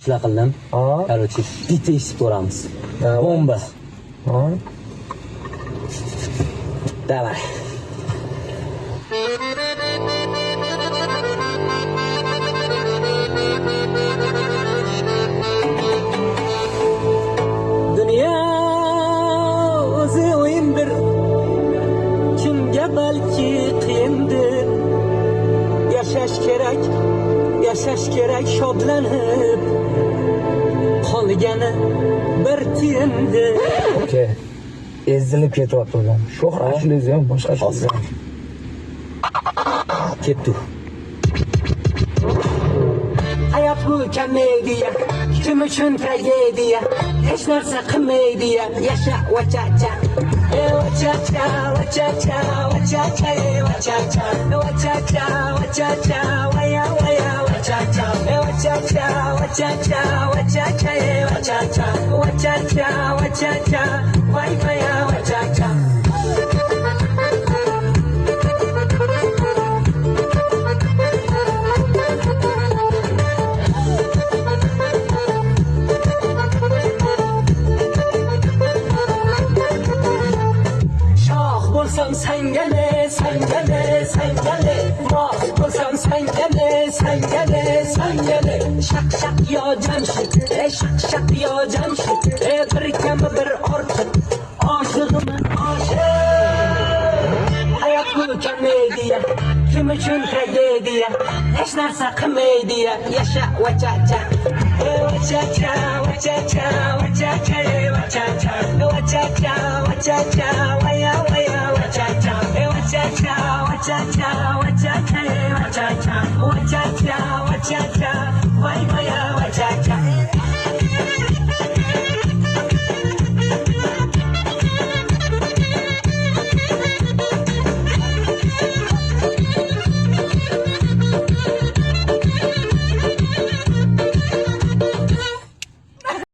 Shuna qildim. Ha. Короче, bitta eshib ko'ramiz. Bomba. Ha. Давай. Dünya o'zi o'yindir. Kimga balki qiyindir. Yashash kerak shodlanib. Qolgani bir tiyindir. Okey. Ezilib ketyapti ular. Shu ashulasi ham boshqa ashulasi ham. Ketdi. Hayot bu komediya, kim uchun tragediya, hech narsa qilmaydiya, yasha vachacha. Vachacha, vachacha, vachacha, vachacha, vachacha, vachacha, vaya vaya vachacha, vachacha, vachacha, vachacha, vachacha, vachacha, vachacha, vaya vaya vachacha. Bo'lsam sangale, moh bo'lsam sangale, shaq yo jamshid, shaq yo jamshid, bir kami bir ortiq, oshig'imi oshiq. Hayot bu komediya, kim uchun tragediya, hech narsa qilmaydiya, yasha vachacha. Vachacha, vachacha, vachacha, vachacha, vachacha, vachacha, vaya vaya vachacha, vachacha, vachacha, vachacha, vachacha, vachacha, vachacha, vaya vaya vachacha.